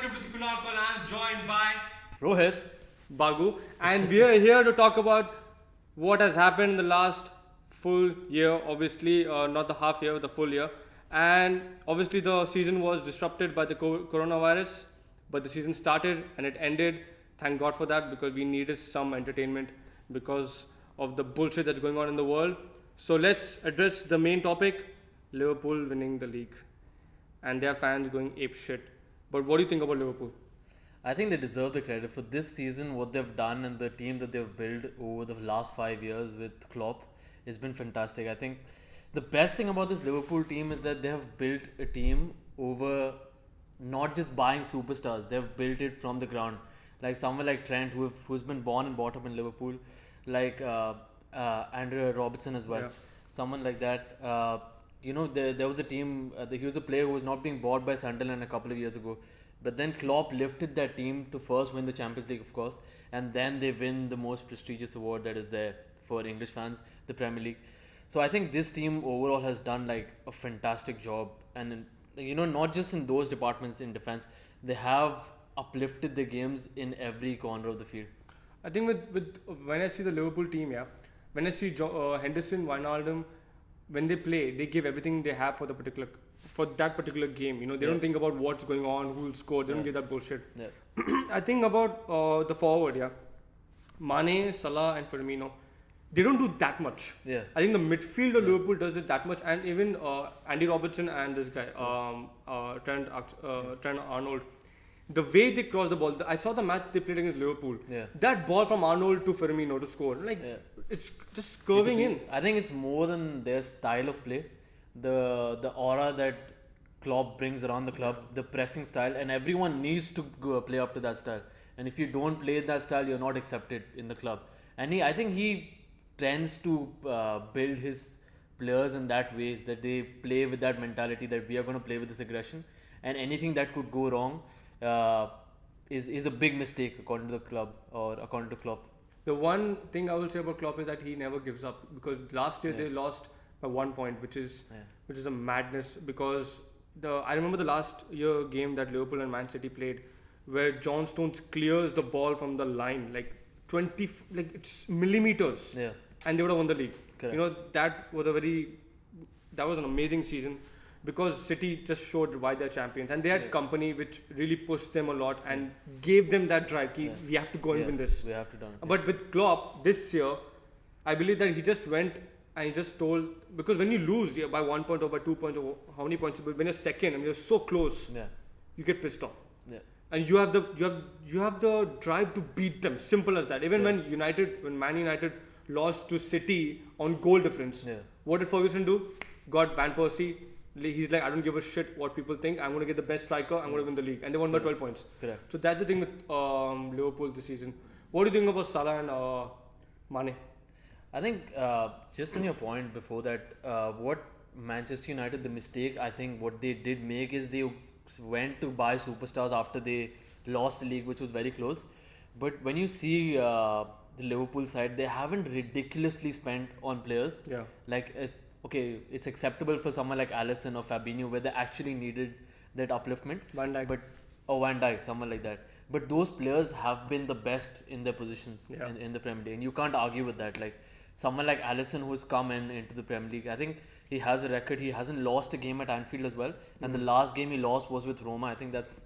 welcome to the Kunal Call. I'm joined by Rohit. Bagu, and we are here to talk about what has happened in the last full year. Obviously, not the half year, the full year. And obviously, the season was disrupted by the coronavirus, but the season started and it ended. Thank God for that because we needed some entertainment because of the bullshit that's going on in the world. So let's address the main topic: Liverpool winning the league and their fans going ape shit. But what do you think about Liverpool? I think they deserve the credit for this season. What they've done and the team that they've built over the last 5 years with Klopp has been fantastic. I think the best thing about this Liverpool team is that they have built a team over not just buying superstars. They've built it from the ground. Like someone like Trent, who's been born and brought up in Liverpool, like Andrew Robertson as well. Yeah. Someone like that. There was a team. He was a player who was not being bought by Sunderland a couple of years ago. But then Klopp lifted that team to first win the Champions League, of course, and then they win the most prestigious award that is there for English fans, the Premier League. So I think this team overall has done like a fantastic job, and not just in those departments in defense, they have uplifted the games in every corner of the field. I think with when I see the Liverpool team, yeah, when I see Henderson, Wijnaldum, when they play, they give everything they have for that particular game. They don't think about what's going on, who will score. They don't give that bullshit. Yeah. I think about the forward, yeah, Mane, Salah, and Firmino. They don't do that much. Yeah. I think the midfield of Liverpool does it that much, and even Andy Robertson and this guy, Trent Arnold. The way they cross the ball, I saw the match they played against Liverpool. Yeah. That ball from Arnold to Firmino to score, it's just curving in. I think it's more than their style of play, the aura that Klopp brings around the club, the pressing style, and everyone needs to go play up to that style. And if you don't play that style, you're not accepted in the club. And I think he tends to build his players in that way, that they play with that mentality that we are going to play with this aggression, and anything that could go wrong is a big mistake according to the club or according to Klopp. The one thing I will say about Klopp is that he never gives up because last year they lost by 1 point, which is a madness. Because I remember the last year game that Liverpool and Man City played, where John Stones clears the ball from the line like 20, like it's millimeters, and they would have won the league. Correct. That was an amazing season. Because City just showed why they're champions, and they had company which really pushed them a lot and gave them that drive. We have to go and win this. We have to do it. But with Klopp this year, I believe that he just went and he just told, because when you lose by 1 point or by 2 points or how many points, but when you're second and you're so close, you get pissed off. Yeah. And you have the drive to beat them. Simple as that. Even when Man United lost to City on goal difference, what did Ferguson do? Got Van Persie. He's like, I don't give a shit what people think. I'm going to get the best striker. I'm going to win the league. And they won by 12 points. Correct. So that's the thing with Liverpool this season. What do you think about Salah and Mane? I think just on your point before that, what Manchester United, the mistake I think what they did make is they went to buy superstars after they lost the league, which was very close. But when you see the Liverpool side, they haven't ridiculously spent on players. Yeah. Okay, it's acceptable for someone like Alisson or Fabinho where they actually needed that upliftment. Van Dijk. Van Dijk, someone like that. But those players have been the best in their positions in the Premier League, and you can't argue with that. Like someone like Alisson who's come into the Premier League, I think he has a record. He hasn't lost a game at Anfield as well, and the last game he lost was with Roma. I think that's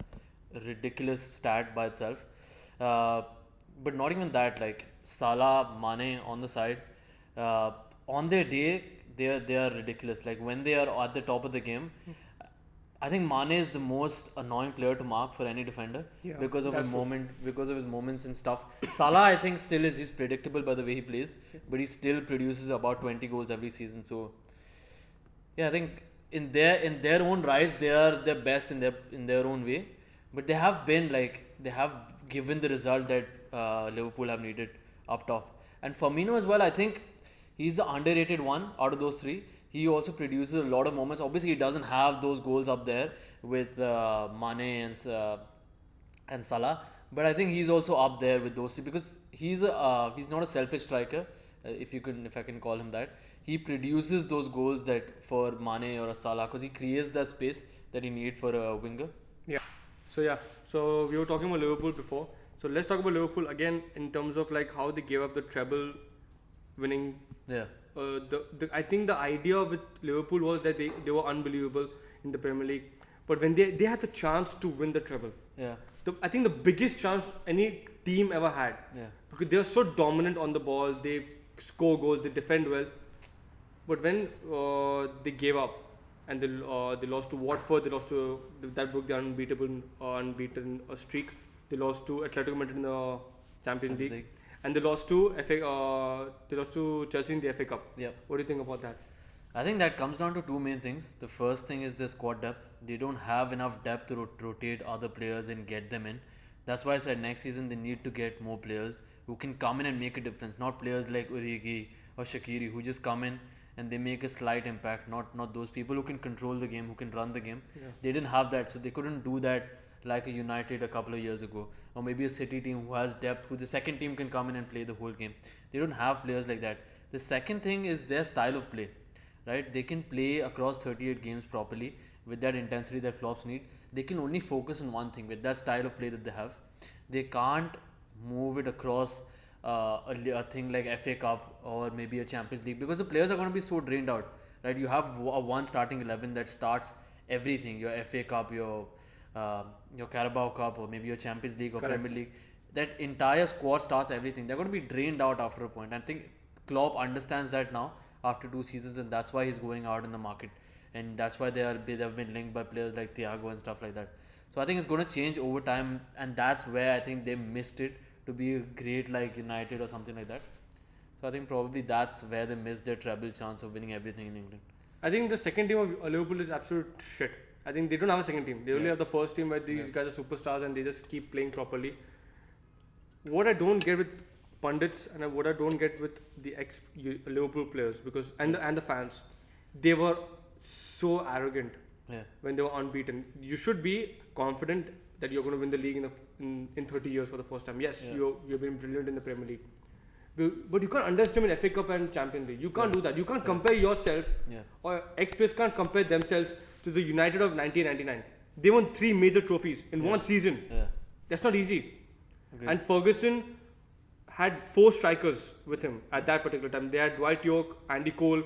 a ridiculous stat by itself. But not even that. Like Salah, Mane on the side, on their day. They are ridiculous. Like when they are at the top of the game, I think Mane is the most annoying player to mark for any defender because of his moments and stuff. Salah, I think, still he's predictable by the way he plays, but he still produces about 20 goals every season. So I think in their own rise, they are the best in their own way. But they have given the result that Liverpool have needed up top. And Firmino as well, I think. He's the underrated one out of those three. He also produces a lot of moments. Obviously, he doesn't have those goals up there with Mane and Salah. But I think he's also up there with those three because he's not a selfish striker, if I can call him that. He produces those goals that for Mane or a Salah because he creates that space that he needs for a winger. Yeah. So yeah, so we were talking about Liverpool before. So let's talk about Liverpool again in terms of like how they gave up the treble winning. Yeah. I think the idea with Liverpool was that they were unbelievable in the Premier League, but when they had the chance to win the treble, Yeah. I think the biggest chance any team ever had, Yeah. because they are so dominant on the ball, they score goals, they defend well, but when they gave up and they lost to Watford, they lost to that broke the unbeaten streak. They lost to Atletico Madrid in the Champions League. And they lost to Chelsea in the FA Cup. Yeah. What do you think about that? I think that comes down to two main things. The first thing is the squad depth. They don't have enough depth to rotate other players and get them in. That's why I said next season they need to get more players who can come in and make a difference. Not players like Origi or Shaqiri who just come in and they make a slight impact. Not those people who can control the game, who can run the game. Yeah. They didn't have that, so they couldn't do that like a United a couple of years ago, or maybe a City team who has depth, who the second team can come in and play the whole game. They don't have players like that. The second thing is their style of play, right? They can play across 38 games properly with that intensity that Klopp's need. They can only focus on one thing with that style of play that they have. They can't move it across a thing like FA Cup or maybe a Champions League, because the players are going to be so drained out, right? You have a one starting 11 that starts everything, your FA Cup, your Carabao Cup, or maybe your Champions League or Correct. Premier League. That entire squad starts everything. They're going to be drained out after a point. I think Klopp understands that now after 2 seasons, and that's why he's going out in the market, and that's why they've been linked by players like Thiago and stuff like that. So I think it's going to change over time, and that's where I think they missed it to be great like United or something like that. So I think probably that's where they missed their treble chance of winning everything in England. I think the second team of Liverpool is absolute shit. I think they don't have a second team. They only have the first team where these guys are superstars and they just keep playing properly. What I don't get with pundits and what I don't get with the Liverpool players, because and the fans, they were so arrogant when they were unbeaten. You should be confident that you're going to win the league in 30 years for the first time. Yes, you've been brilliant in the Premier League. But you can't underestimate FA Cup and Champions League. You can't do that. You can't compare yourself, or ex-players can't compare themselves to the United of 1999. They won 3 major trophies in one season. That's not easy. Agreed. And Ferguson had 4 strikers with him at that particular time. They had Dwight York, Andy Cole,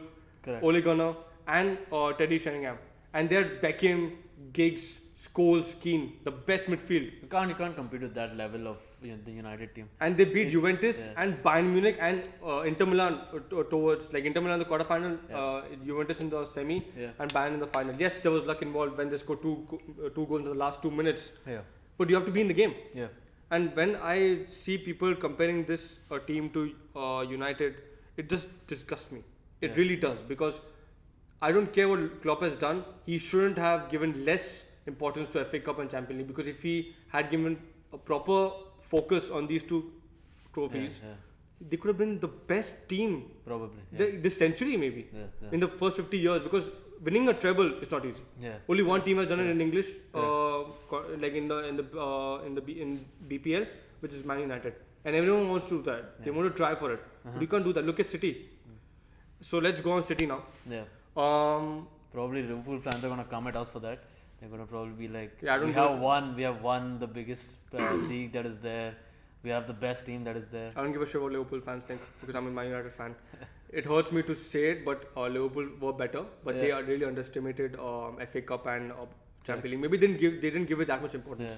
Ole Gunnar, and Teddy Sheringham. And they had Beckham, Giggs, Scholes, Keane, the best midfield. You can't compete with that level of the United team. And they beat Juventus and Bayern Munich and Inter Milan towards like Inter Milan in the quarterfinal, Juventus in the semi, and Bayern in the final. Yes, there was luck involved when they scored two goals in the last 2 minutes. But you have to be in the game. And when I see people comparing this team to United, it just disgusts me. It really does, because I don't care what Klopp has done. He shouldn't have given less importance to FA Cup and Champions League, because if he had given a proper focus on these 2 trophies, they could have been the best team probably this century maybe in the first 50 years, because winning a treble is not easy. Only one team has done it in English, like in BPL, which is Man United, and everyone wants to do that. They want to try for it, but you can't do that. Look at City. So let's go on City now. Probably Liverpool fans are gonna come at us for that. They're gonna probably be like, we have won the biggest league that is there. We have the best team that is there. I don't give a shit what Liverpool fans think, because I'm a Man United fan. It hurts me to say it, but Liverpool were better, but they really underestimated FA Cup and Champions League. Maybe they didn't give it that much importance.